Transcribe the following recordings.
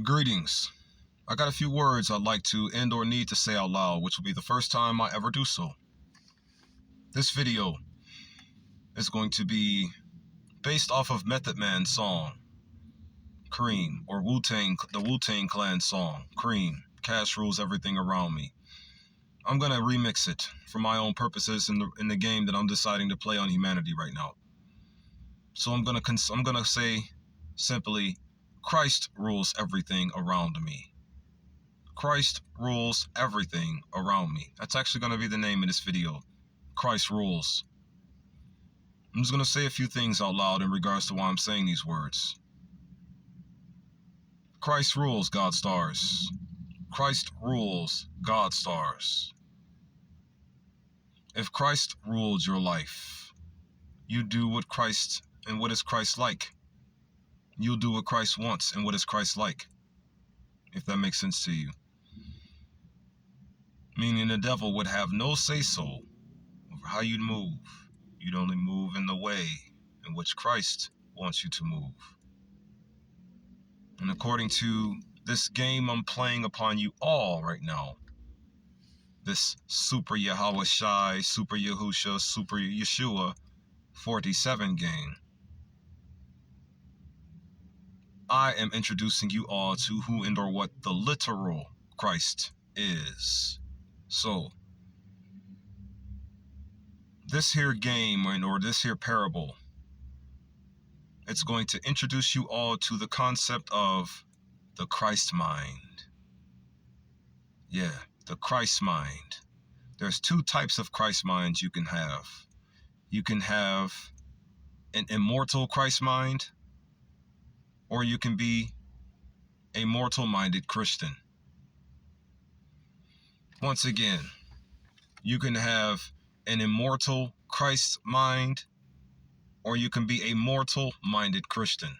Greetings. I got a few words I'd like to and or need to say out loud, which will be the first time I ever do so. This video is going to be based off of Method Man's song, C.R.E.A.M, or the Wu-Tang Clan song, C.R.E.A.M, Cash Rules Everything Around Me. I'm going to remix it for my own purposes in the game that I'm deciding to play on humanity right now. So I'm going to say simply, Christ rules everything around me. Christ rules everything around me. That's actually going to be the name of this video. Christ rules. I'm just going to say a few things out loud in regards to why I'm saying these words. Christ rules, God stars. Christ rules, God stars. If Christ ruled your life, you do what Christ and what is Christ like. You'll do what Christ wants and what is Christ like. If that makes sense to you. Meaning the devil would have no say-so over how you move. You'd only move in the way in which Christ wants you to move. And according to this game I'm playing upon you all right now, this Super Yahweh Shai, Super Yahusha, Super Yeshua 47 game, I am introducing you all to who and or what the literal Christ is. So, this here game or this here parable, it's going to introduce you all to the concept of the Christ mind. Yeah, the Christ mind. There's two types of Christ minds you can have. You can have an immortal Christ mind, or you can be a mortal-minded Christian. Once again, you can have an immortal Christ mind, or you can be a mortal-minded Christian.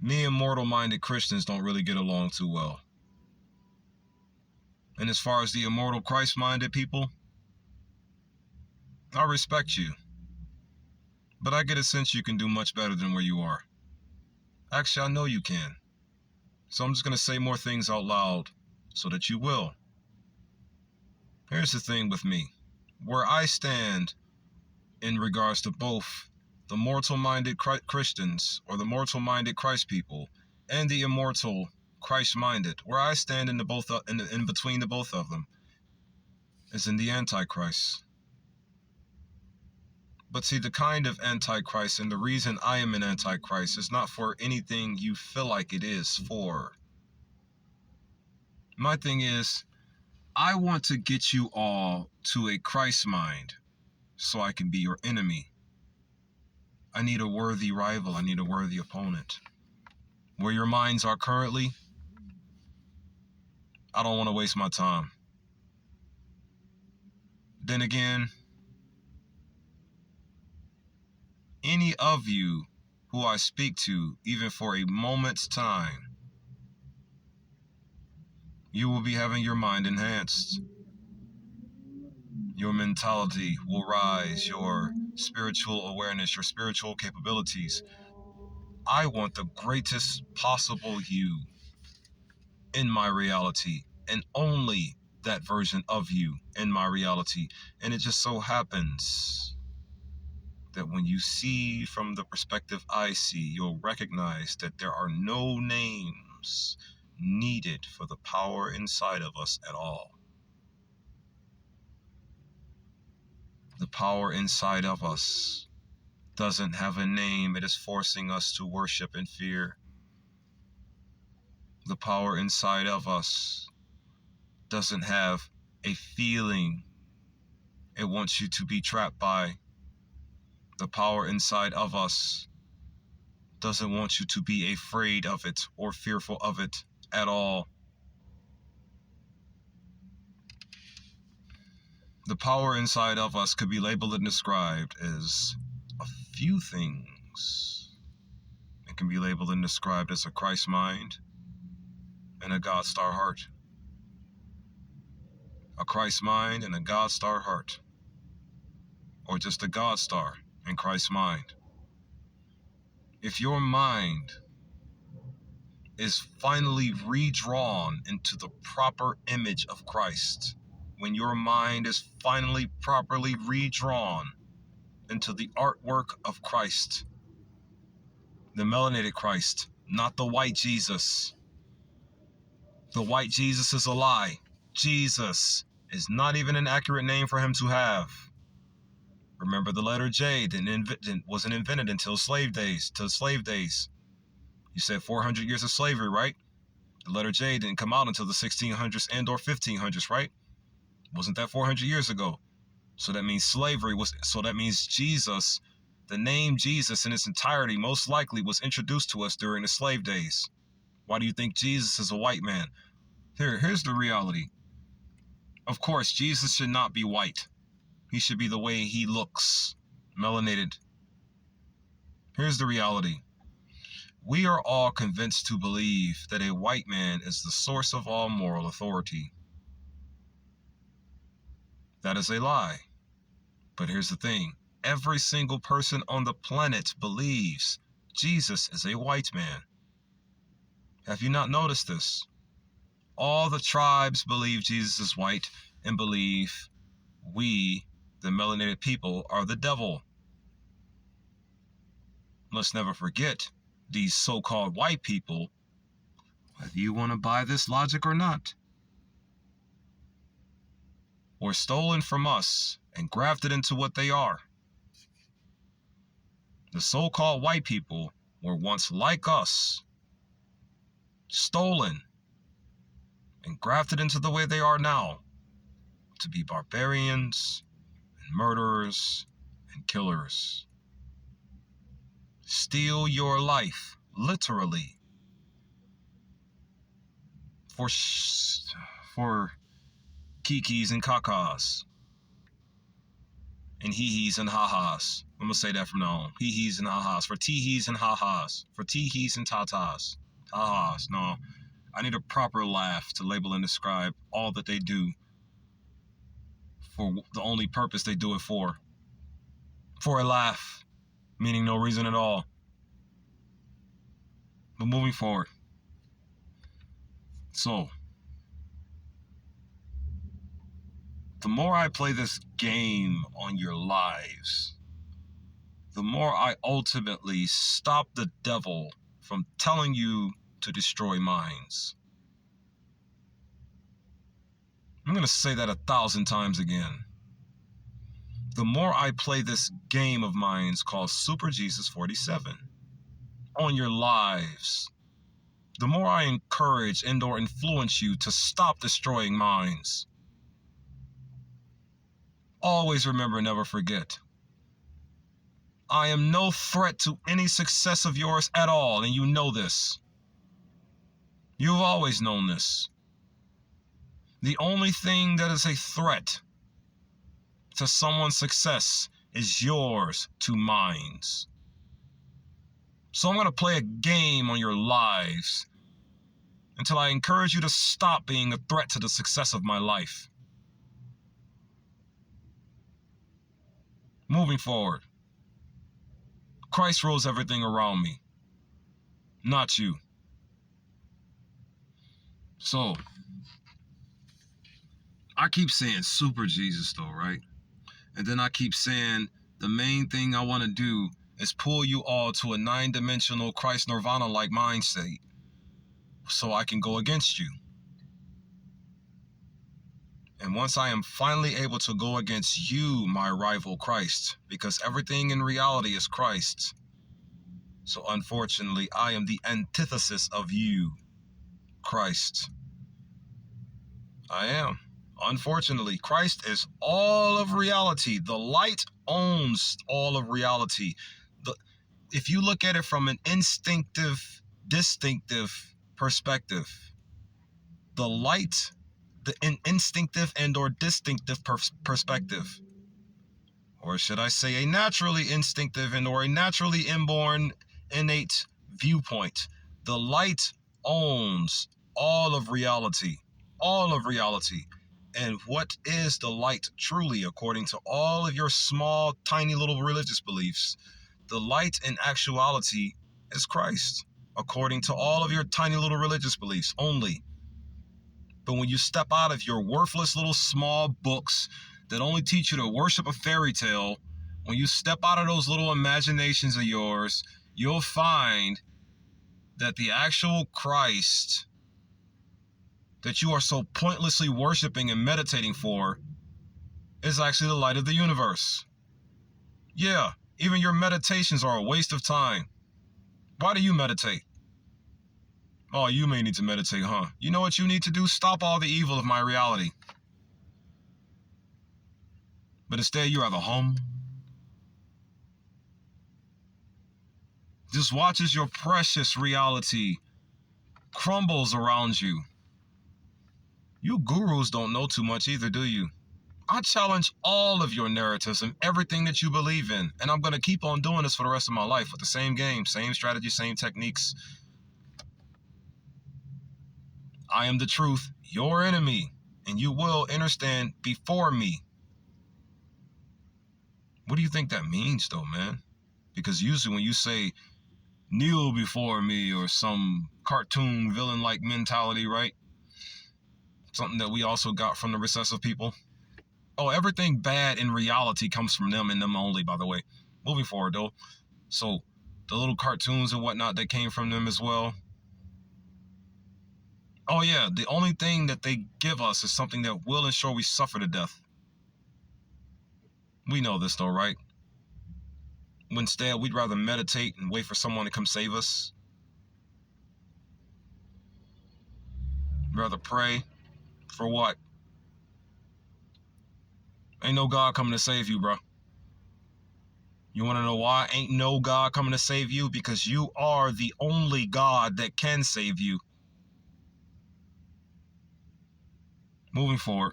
Me and mortal-minded Christians don't really get along too well. And as far as the immortal Christ-minded people, I respect you. But I get a sense you can do much better than where you are. Actually, I know you can. So I'm just going to say more things out loud so that you will. Here's the thing with me. Where I stand in regards to both the mortal-minded Christians or the mortal-minded Christ people and the immortal Christ-minded, where I stand in between the both of them is in the Antichrist. But see, the kind of Antichrist and the reason I am an Antichrist is not for anything you feel like it is for. My thing is, I want to get you all to a Christ mind so I can be your enemy. I need a worthy rival. I need a worthy opponent. Where your minds are currently, I don't want to waste my time. Then again, any of you who I speak to, even for a moment's time, you will be having your mind enhanced. Your mentality will rise, your spiritual awareness, your spiritual capabilities. I want the greatest possible you in my reality, and only that version of you in my reality. And it just so happens that when you see from the perspective I see, you'll recognize that there are no names needed for the power inside of us at all. The power inside of us doesn't have a name. It is forcing us to worship in fear. The power inside of us doesn't have a feeling it wants you to be trapped by. The power inside of us doesn't want you to be afraid of it or fearful of it at all. The power inside of us could be labeled and described as a few things. It can be labeled and described as a Christ mind and a God star heart. A Christ mind and a God star heart. Or just a God star and Christ's mind. If your mind is finally redrawn into the proper image of Christ, when your mind is finally properly redrawn into the artwork of Christ, the melanated Christ, not the white Jesus. The white Jesus is a lie. Jesus is not even an accurate name for him to have. Remember, the letter J wasn't invented until slave days. You said 400 years of slavery, right? The letter J didn't come out until the 1600s and or 1500s, right? Wasn't that 400 years ago? So that means that means Jesus, the name Jesus in its entirety most likely was introduced to us during the slave days. Why do you think Jesus is a white man? Here's the reality. Of course, Jesus should not be white. He should be the way he looks, melanated. Here's the reality. We are all convinced to believe that a white man is the source of all moral authority. That is a lie. But here's the thing. Every single person on the planet believes Jesus is a white man. Have you not noticed this? All the tribes believe Jesus is white and believe we, the melanated people, are the devil. Let's never forget, these so-called white people, whether you want to buy this logic or not, were stolen from us and grafted into what they are. The so-called white people were once like us, stolen and grafted into the way they are now, to be barbarians and murderers and killers. Steal your life, literally, for kikis and kakas, and hee-hees and ha-has. I'm gonna say that from now on. Hee-hees and ha-has. For tee-hees and ha-has. For tee-hees and ta-tas. Ha-has. No, I need a proper laugh to label and describe all that they do for the only purpose they do it for. For a laugh, meaning no reason at all. But moving forward. So, the more I play this game on your lives, the more I ultimately stop the devil from telling you to destroy minds. I'm going to say that 1,000 times again. The more I play this game of mine called Super Jesus 47 on your lives, the more I encourage and or influence you to stop destroying minds. Always remember, never forget. I am no threat to any success of yours at all, and you know this. You've always known this. The only thing that is a threat to someone's success is yours to mine's. So I'm going to play a game on your lives until I encourage you to stop being a threat to the success of my life. Moving forward, Christ rules everything around me, not you. So, I keep saying Super Jesus though, right? And then I keep saying the main thing I want to do is pull you all to a 9-dimensional Christ Nirvana-like mind state so I can go against you. And once I am finally able to go against you, my rival Christ, because everything in reality is Christ. So unfortunately, I am the antithesis of you, Christ. I am. Unfortunately, Christ is all of reality. The light owns all of reality. If you look at it from an instinctive, distinctive perspective, the light, the instinctive and or distinctive perspective, or should I say a naturally instinctive and or a naturally inborn innate viewpoint, the light owns all of reality. All of reality. And what is the light truly, according to all of your small, tiny little religious beliefs? The light in actuality is Christ. according to all of your tiny little religious beliefs only. But when you step out of your worthless little small books that only teach you to worship a fairy tale, when you step out of those little imaginations of yours, you'll find that the actual Christ that you are so pointlessly worshiping and meditating for is actually the light of the universe. Yeah, even your meditations are a waste of time. Why do you meditate? Oh, you may need to meditate, huh? You know what you need to do? Stop all the evil of my reality. But instead, you rather hum. Just watch as your precious reality crumbles around you. You gurus don't know too much either, do you? I challenge all of your narratives and everything that you believe in. And I'm going to keep on doing this for the rest of my life with the same game, same strategy, same techniques. I am the truth, your enemy, and you will understand before me. What do you think that means, though, man? Because usually when you say, kneel before me, or some cartoon villain-like mentality, right? Something that we also got from the recessive people. Oh, everything bad in reality comes from them and them only, by the way. Moving forward, though. So, the little cartoons and whatnot, that came from them as well. Oh, yeah, the only thing that they give us is something that will ensure we suffer to death. We know this, though, right? Instead, we'd rather meditate and wait for someone to come save us. We'd rather pray. For what? Ain't no God coming to save you, bro. You want to know why? Ain't no God coming to save you? Because you are the only God that can save you. Moving forward.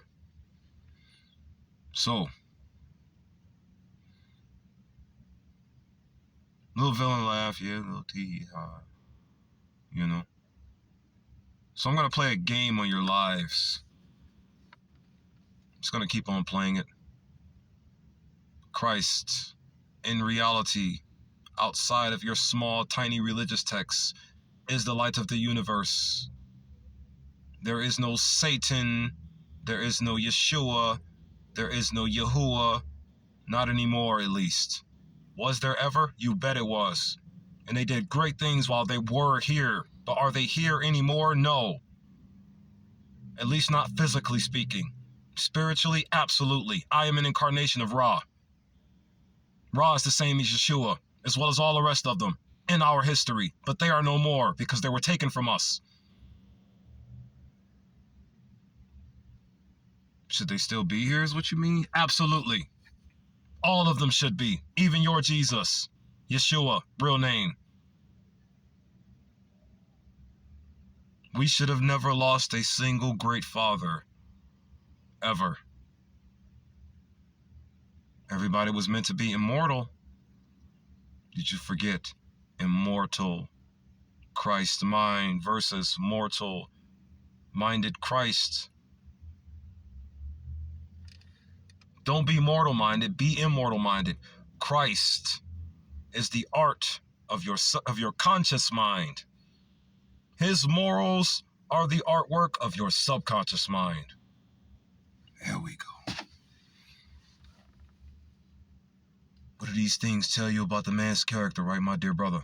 So, little villain laugh, yeah, little tee, you know. So I'm going to play a game on your lives. Just going to keep on playing it. Christ, in reality, outside of your small, tiny religious texts, is the light of the universe. There is no Satan. There is no Yeshua. There is no Yahuwah. Not anymore, at least. Was there ever? You bet it was. And they did great things while they were here. But are they here anymore? No. At least not physically speaking. Spiritually, absolutely. I am an incarnation of Ra. Ra is the same as Yeshua, as well as all the rest of them, in our history. But they are no more, because they were taken from us. Should they still be here, is what you mean? Absolutely. All of them should be. Even your Jesus. Yeshua, real name. We should have never lost a single great father. Ever. Everybody was meant to be immortal. Did you forget? Immortal. Christ mind versus mortal minded Christ. Don't be mortal minded, be immortal minded. Christ is the art of your conscious mind. His morals are the artwork of your subconscious mind. There we go. What do these things tell you about the man's character, right, my dear brother?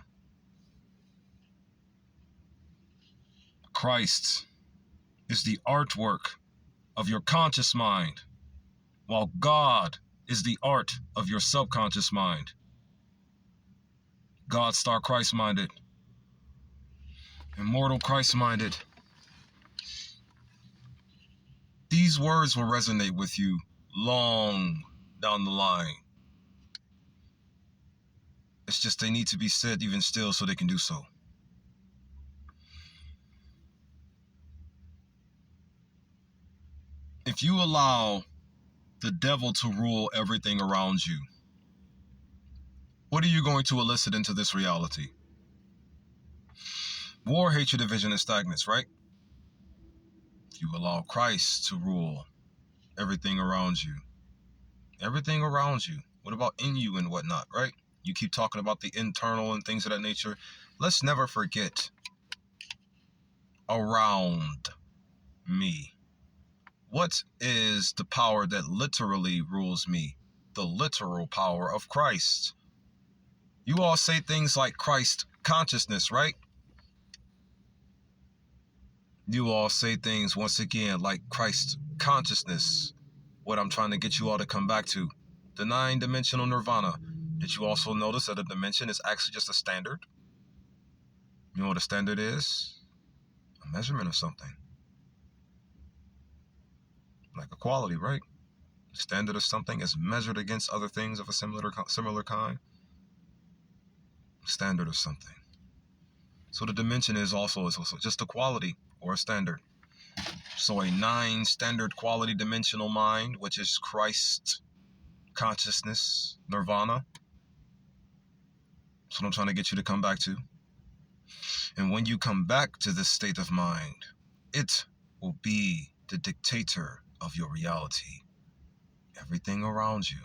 Christ is the artwork of your conscious mind, while God is the art of your subconscious mind. God star Christ-minded. Immortal Christ-minded. These words will resonate with you long down the line. It's just they need to be said even still so they can do so. If you allow the devil to rule everything around you, what are you going to elicit into this reality? War, hatred, division, and stagnance, right? If you allow Christ to rule everything around you. Everything around you. What about in you and whatnot, right? You keep talking about the internal and things of that nature. Let's never forget around me. What is the power that literally rules me? The literal power of Christ. You all say things like Christ consciousness, right? You all say things, once again, like Christ consciousness. What I'm trying to get you all to come back to. The 9-dimensional nirvana. Did you also notice that a dimension is actually just a standard? You know what a standard is? A measurement of something. Like a quality, right? The standard of something is measured against other things of a similar kind. Standard of something. So the dimension is also just a quality or a standard. So a 9 standard quality dimensional mind, which is Christ consciousness, nirvana. That's what I'm trying to get you to come back to. And when you come back to this state of mind, it will be the dictator of your reality. Everything around you.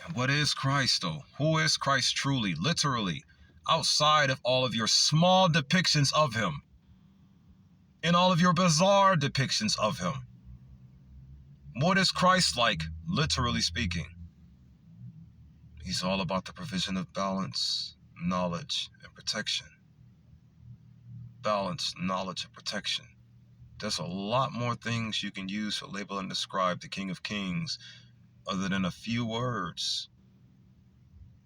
And what is Christ, though? Who is Christ truly, literally, outside of all of your small depictions of him, and all of your bizarre depictions of him? What is Christ like, literally speaking? He's all about the provision of balance, knowledge, and protection. Balance, knowledge, and protection. There's a lot more things you can use to label and describe the King of Kings other than a few words.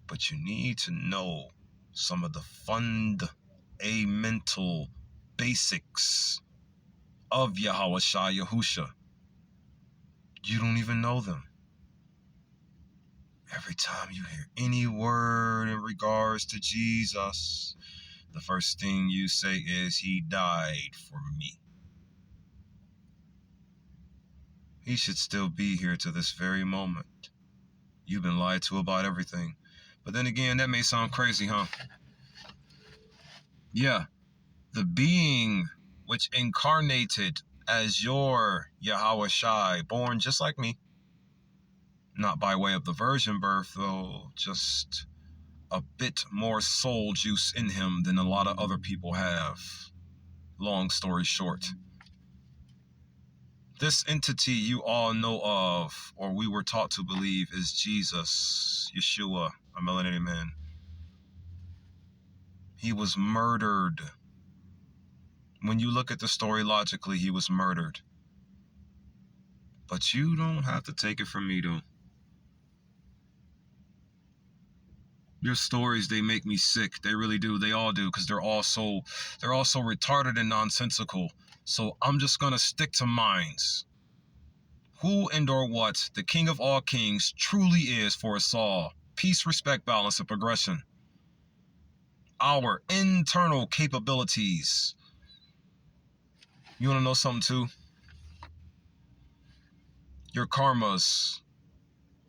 But you need to know some of the fundamental basics of Yahusha. You don't even know them. Every time you hear any word in regards to Jesus, the first thing you say is, he died for me. He should still be here to this very moment. You've been lied to about everything. But then again, that may sound crazy, huh? Yeah, the being which incarnated as your Yahushai, born just like me, not by way of the virgin birth, though, just a bit more soul juice in him than a lot of other people have. Long story short. This entity you all know of, or we were taught to believe, is Jesus, Yeshua, a melanated man. He was murdered. When you look at the story logically, he was murdered. But you don't have to take it from me, though. Your stories, they make me sick. They really do. They all do, because they're all so retarded and nonsensical. So I'm just going to stick to mines. Who and or what the King of all kings truly is for us all. Peace, respect, balance, and progression. Our internal capabilities. You want to know something too? Your karmas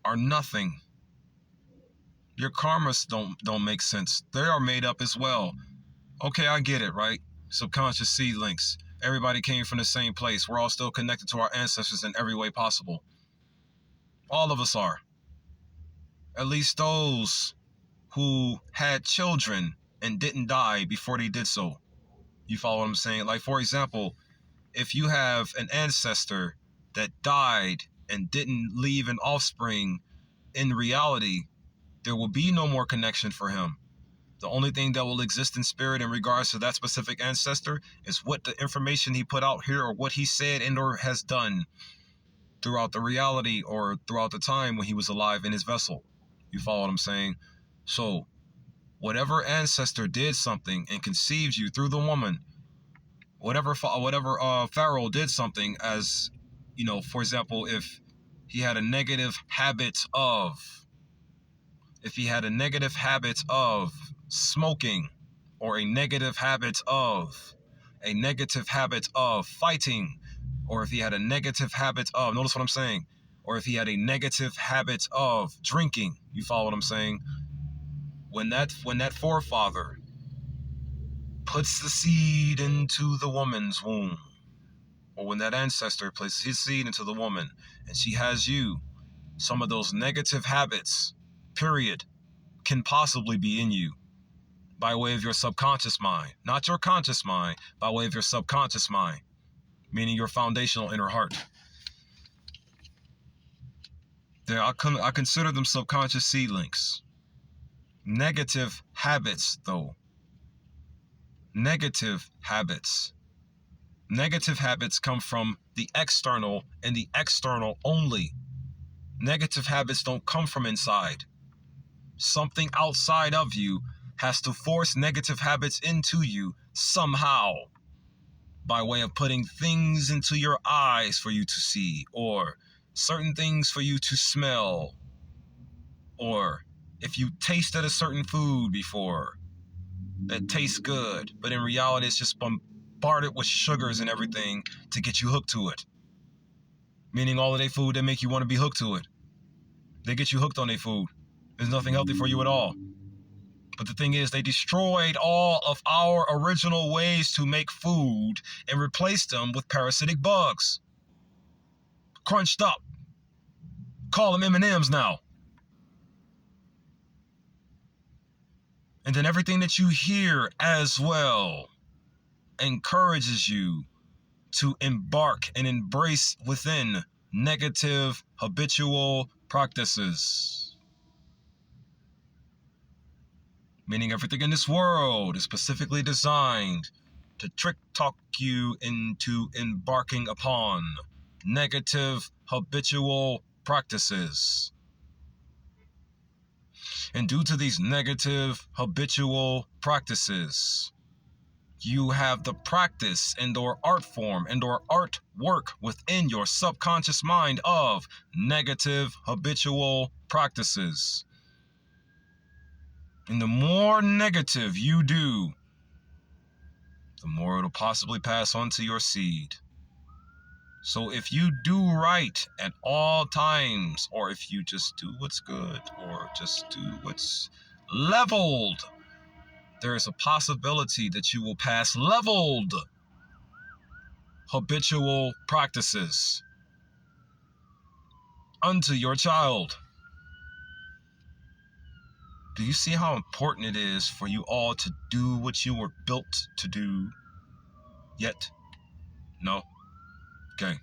are nothing. Your karmas don't make sense. They are made up as well. Okay, I get it, right? Subconscious seed links. Everybody came from the same place. We're all still connected to our ancestors in every way possible. All of us are. At least those who had children and didn't die before they did so. You follow what I'm saying? Like, for example, if you have an ancestor that died and didn't leave an offspring, in reality, there will be no more connection for him. The only thing that will exist in spirit in regards to that specific ancestor is what the information he put out here, or what he said and or has done throughout the reality or throughout the time when he was alive in his vessel. You follow what I'm saying? So whatever ancestor did something and conceived you through the woman, whatever Pharaoh did something, as you know, for example, if he had a negative habit of smoking, or a negative habit of fighting, or if he had a negative habit of, notice what I'm saying, or if he had a negative habit of drinking, you follow what I'm saying? When that forefather puts the seed into the woman's womb, or when that ancestor places his seed into the woman and she has you, some of those negative habits period, can possibly be in you by way of your subconscious mind. Not your conscious mind, by way of your subconscious mind, meaning your foundational inner heart. I consider them subconscious seedlings. Negative habits, though. Negative habits. Negative habits come from the external and the external only. Negative habits don't come from inside. Something outside of you has to force negative habits into you somehow, by way of putting things into your eyes for you to see, or certain things for you to smell, or if you tasted a certain food before that tastes good, but in reality it's just bombarded with sugars and everything to get you hooked to it. Meaning all of their food, they make you want to be hooked to it. They get you hooked on their food. There's nothing healthy for you at all. But the thing is, they destroyed all of our original ways to make food and replaced them with parasitic bugs. Crunched up. Call them M&Ms now. And then everything that you hear as well encourages you to embark and embrace within negative habitual practices. Meaning everything in this world is specifically designed to talk you into embarking upon negative habitual practices. And due to these negative habitual practices, you have the practice and or art form and or artwork within your subconscious mind of negative habitual practices. And the more negative you do, the more it'll possibly pass on to your seed. So if you do right at all times, or if you just do what's good, or just do what's leveled, there is a possibility that you will pass leveled habitual practices unto your child. Do you see how important it is for you all to do what you were built to do? Yet? No? Okay.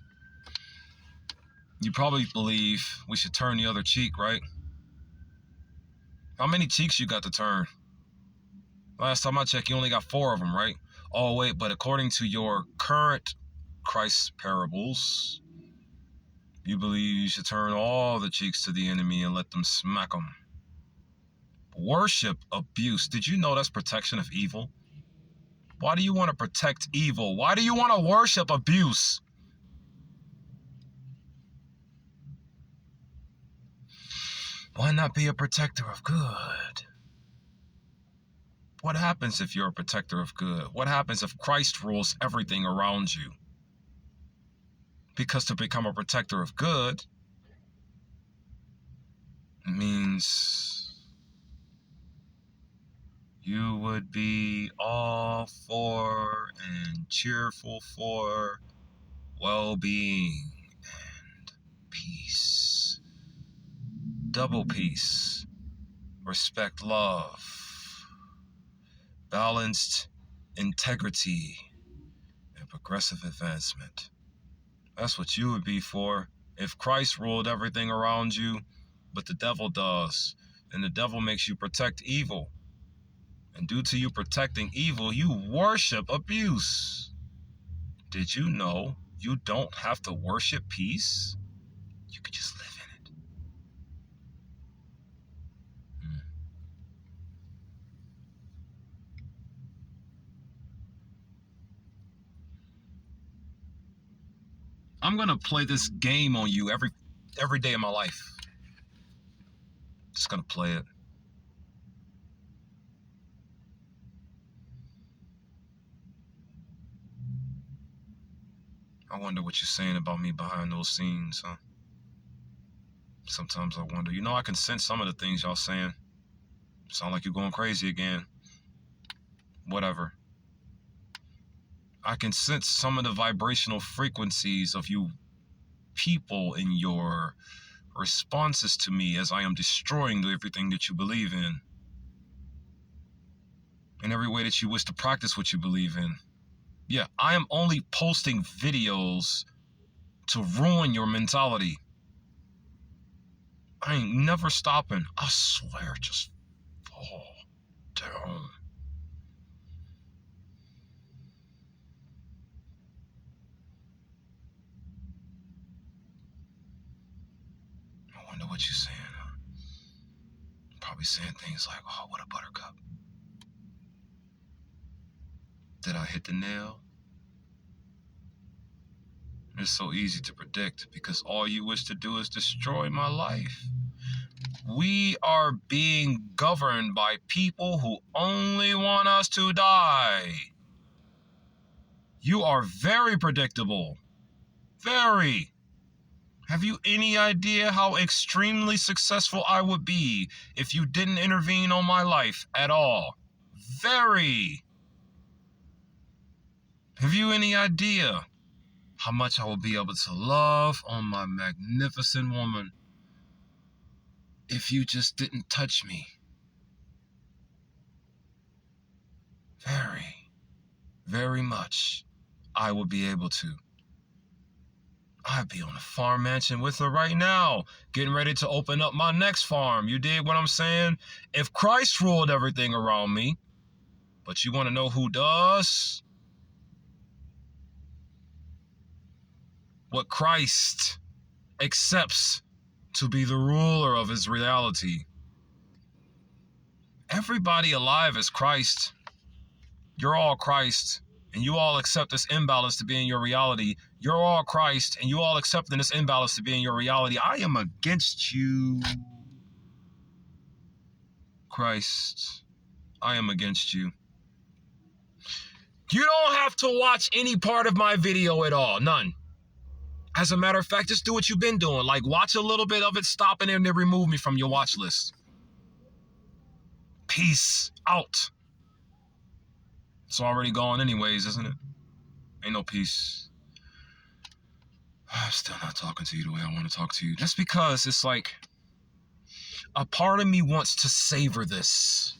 You probably believe we should turn the other cheek, right? How many cheeks you got to turn? Last time I checked, you only got 4 of them, right? Oh, wait, but according to your current Christ parables, you believe you should turn all the cheeks to the enemy and let them smack them. Worship abuse. Did you know that's protection of evil? Why do you want to protect evil? Why do you want to worship abuse? Why not be a protector of good? What happens if you're a protector of good? What happens if Christ rules everything around you? Because to become a protector of good means you would be all for and cheerful for well-being and peace. Double peace, respect, love, balanced integrity, and progressive advancement. That's what you would be for if Christ ruled everything around you, but the devil does. And the devil makes you protect evil. And due to you protecting evil, you worship abuse. Did you know you don't have to worship peace? You could just live in it. I'm going to play this game on you every day of my life. Just going to play it. I wonder what you're saying about me behind those scenes, huh? Sometimes I wonder. You know, I can sense some of the things y'all saying. Sound like you're going crazy again. Whatever. I can sense some of the vibrational frequencies of you people in your responses to me as I am destroying everything that you believe in every way that you wish to practice what you believe in. Yeah, I am only posting videos to ruin your mentality. I ain't never stopping. I swear, just fall down. I wonder what you're saying. Probably saying things like, oh, what a buttercup. Did I hit the nail? It's so easy to predict because all you wish to do is destroy my life. We are being governed by people who only want us to die. You are very predictable. Very. Have you any idea how extremely successful I would be if you didn't intervene on my life at all? Very. Have you any idea how much I will be able to love on my magnificent woman if you just didn't touch me? Very, very much I would be able to. I'd be on a farm mansion with her right now, getting ready to open up my next farm. You dig what I'm saying? If Christ ruled everything around me, but you want to know who does? What Christ accepts to be the ruler of his reality. Everybody alive is Christ. You're all Christ, and you all accept this imbalance to be in your reality. You're all Christ, and you all accepting this imbalance to be in your reality. I am against you, Christ. I am against you. You don't have to watch any part of my video at all. None. As a matter of fact, just do what you've been doing. Like, watch a little bit of it, stop it, and then remove me from your watch list. Peace out. It's already gone anyways, isn't it? Ain't no peace. I'm still not talking to you the way I want to talk to you. That's because it's like a part of me wants to savor this.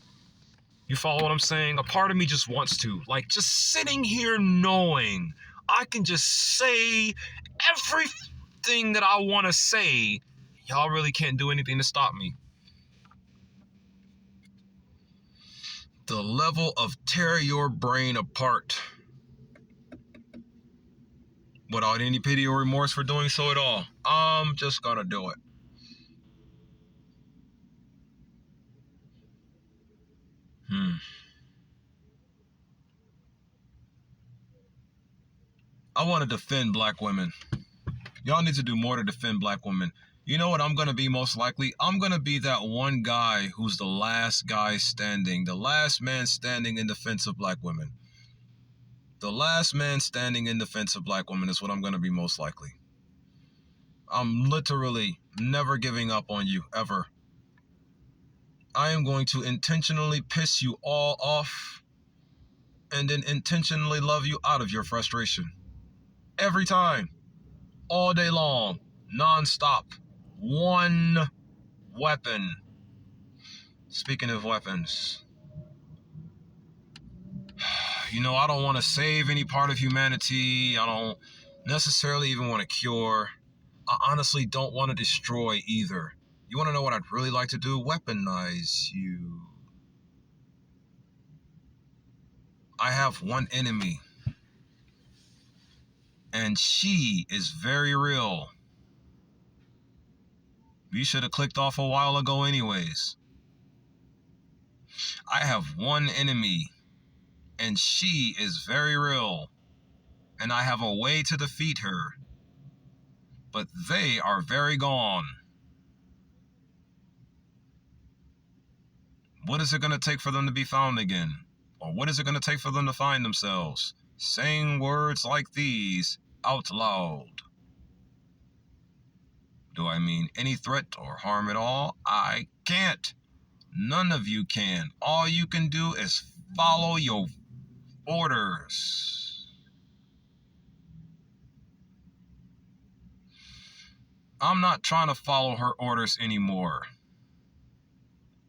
You follow what I'm saying? A part of me just wants to. Like, just sitting here knowing I can just say everything that I want to say. Y'all really can't do anything to stop me. The level of tear your brain apart without any pity or remorse for doing so at all. I'm just gonna do it. I want to defend black women. Y'all need to do more to defend black women. You know what I'm going to be most likely? I'm going to be that one guy who's the last guy standing, the last man standing in defense of black women. The last man standing in defense of black women is what I'm going to be most likely. I'm literally never giving up on you, ever. I am going to intentionally piss you all off and then intentionally love you out of your frustration. Every time. All day long. Non-stop. One weapon. Speaking of weapons, you know, I don't want to save any part of humanity. I don't necessarily even want to cure. I honestly don't want to destroy either. You want to know what I'd really like to do? Weaponize you. I have one enemy, and she is very real. You should have clicked off a while ago anyways. I have one enemy, and she is very real. And I have a way to defeat her. But they are very gone. What is it going to take for them to be found again? Or what is it going to take for them to find themselves? Saying words like these out loud. Do I mean any threat or harm at all? I can't. None of you can. All you can do is follow your orders. I'm not trying to follow her orders anymore.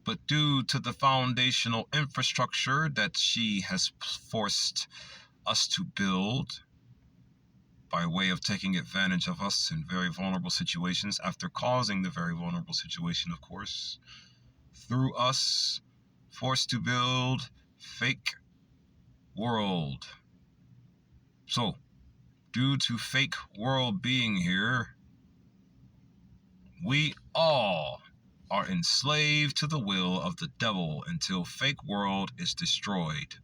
But due to the foundational infrastructure that she has forced us to build, by way of taking advantage of us in very vulnerable situations, after causing the very vulnerable situation, of course, through us, forced to build fake world. So, due to fake world being here, we all are enslaved to the will of the devil until fake world is destroyed.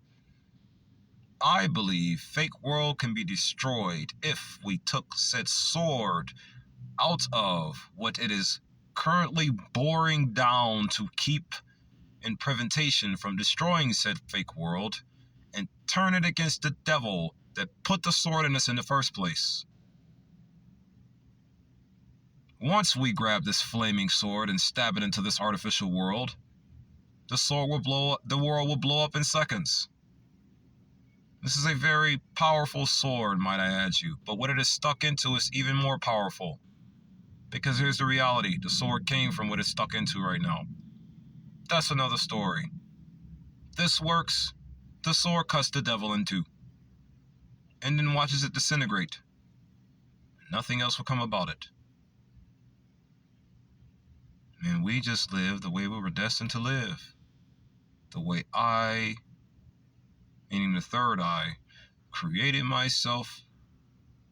I believe fake world can be destroyed if we took said sword out of what it is currently boring down to keep in prevention from destroying said fake world, and turn it against the devil that put the sword in us in the first place. Once we grab this flaming sword and stab it into this artificial world, the world will blow up in seconds. This is a very powerful sword, might I add you, but what it is stuck into is even more powerful. Because here's the reality, the sword came from what it's stuck into right now. That's another story. This works, the sword cuts the devil in two, and then watches it disintegrate. Nothing else will come about it. And we just live the way we were destined to live. The way I, meaning the third eye, created myself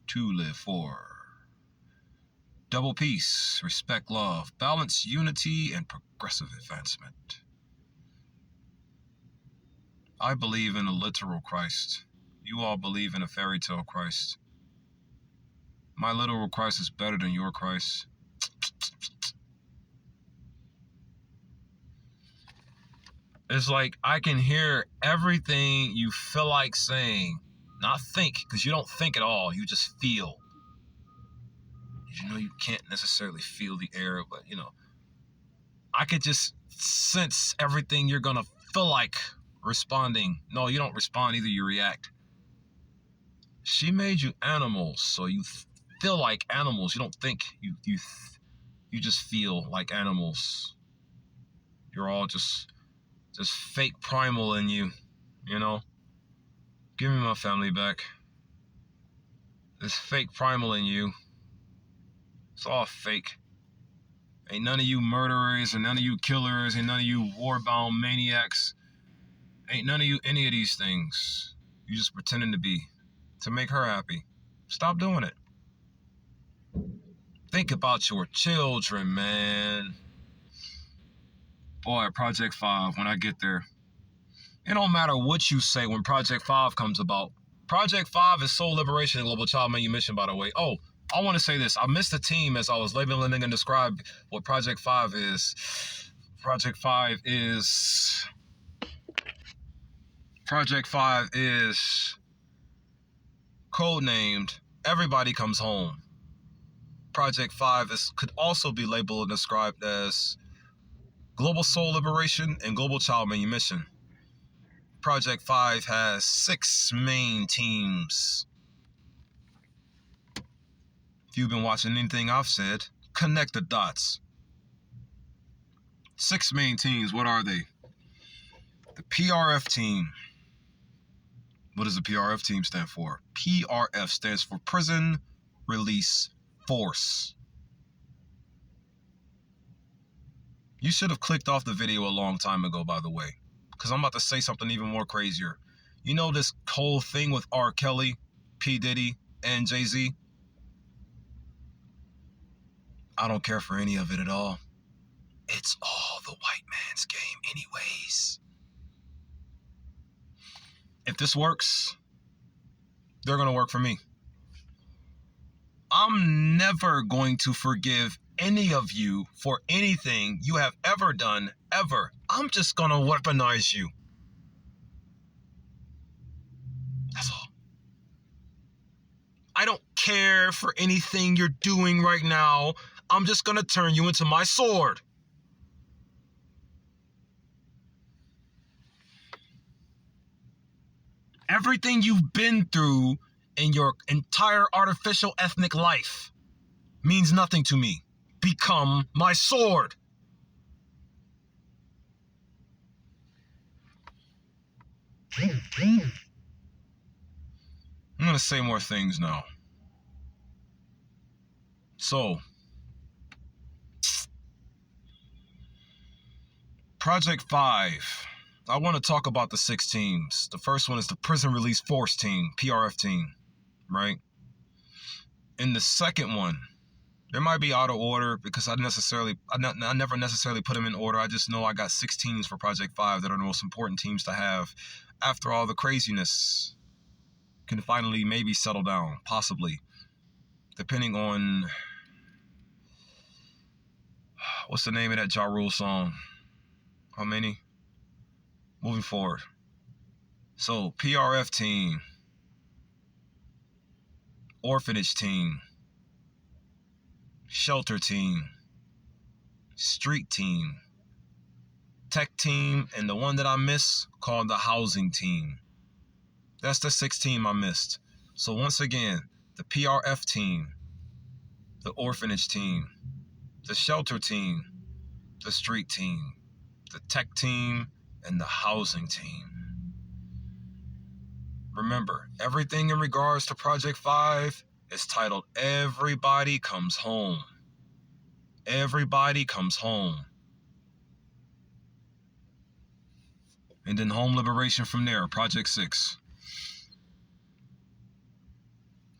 to live for. Double peace, respect, love, balance, unity, and progressive advancement. I believe in a literal Christ. You all believe in a fairy tale Christ. My literal Christ is better than your Christ. It's like I can hear everything you feel like saying. Not think, because you don't think at all. You just feel. You know, you can't necessarily feel the air, but, I could just sense everything you're going to feel like responding. No, you don't respond either. You react. She made you animals, so you feel like animals. You don't think. You just feel like animals. You're all just fake primal in you, Give me my family back. This fake primal in you. It's all fake. Ain't none of you murderers, and none of you killers, and none of you war-bound maniacs. Ain't none of you any of these things. You just pretending to be. To make her happy. Stop doing it. Think about your children, man. Boy, Project 5, when I get there. It don't matter what you say when Project 5 comes about. Project 5 is Soul Liberation and Global Child Manumission, by the way. Oh, I want to say this. I missed the team as I was labeling and describe what Project 5 is. Project 5 is codenamed Everybody Comes Home. Project 5 could also be labeled and described as Global Soul Liberation and Global Child Manumission. Project 5 has 6 main teams. If you've been watching anything I've said, connect the dots. 6 main teams, what are they? The PRF team. What does the PRF team stand for? PRF stands for Prison Release Force. You should have clicked off the video a long time ago, by the way, because I'm about to say something even more crazier. You know this whole thing with R. Kelly, P. Diddy, and Jay-Z? I don't care for any of it at all. It's all the white man's game anyways. If this works, they're going to work for me. I'm never going to forgive any of you for anything you have ever done, ever. I'm just going to weaponize you. That's all. I don't care for anything you're doing right now. I'm just going to turn you into my sword. Everything you've been through in your entire artificial ethnic life means nothing to me. become my sword. I'm going to say more things now. So, Project 5. I want to talk about the 6 teams. The first one is the Prison Release Force team, PRF team, right? In the second one, there might be out of order because I never necessarily put them in order. I just know I got 6 teams for Project 5 that are the most important teams to have after all the craziness can finally maybe settle down, possibly, depending on, what's the name of that Ja Rule song? How many? Moving forward. So, PRF team, Orphanage team, Shelter team, Street team, Tech team, and the one that I missed called the Housing team. That's the 6th team I missed. So once again, the PRF team, the Orphanage team, the Shelter team, the Street team, the Tech team, and the Housing team. Remember, everything in regards to Project 5 is titled Everybody Comes Home. Everybody Comes Home. And then Home Liberation from there, Project 6.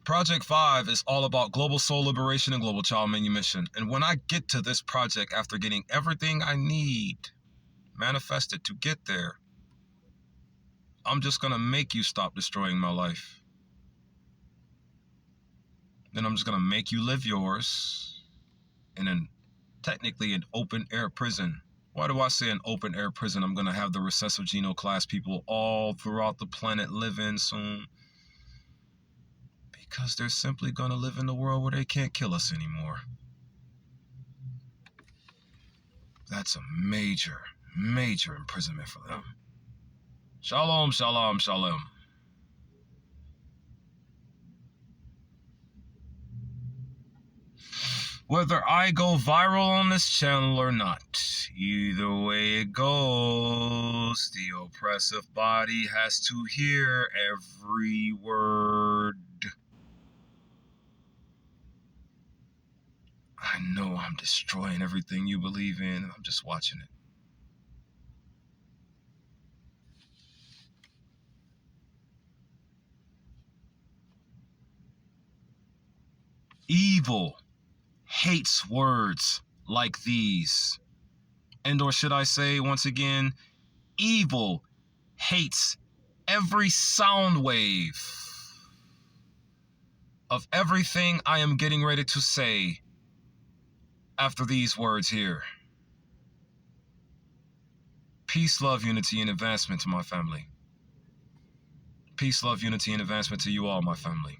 Project 5 is all about global soul liberation and global child manumission. And when I get to this project after getting everything I need manifested to get there, I'm just going to make you stop destroying my life. Then I'm just going to make you live yours in technically an open air prison. Why do I say an open air prison? I'm going to have the recessive geno class people all throughout the planet live in soon. Because they're simply going to live in the world where they can't kill us anymore. That's a major, major imprisonment for them. Shalom, shalom, shalom. Whether I go viral on this channel or not, either way it goes, the oppressive body has to hear every word. I know I'm destroying everything you believe in, and I'm just watching it. Evil hates words like these. And or should I say, once again, evil hates every sound wave of everything I am getting ready to say after these words here. Peace, love, unity, and advancement to my family. Peace, love, unity, and advancement to you all, my family.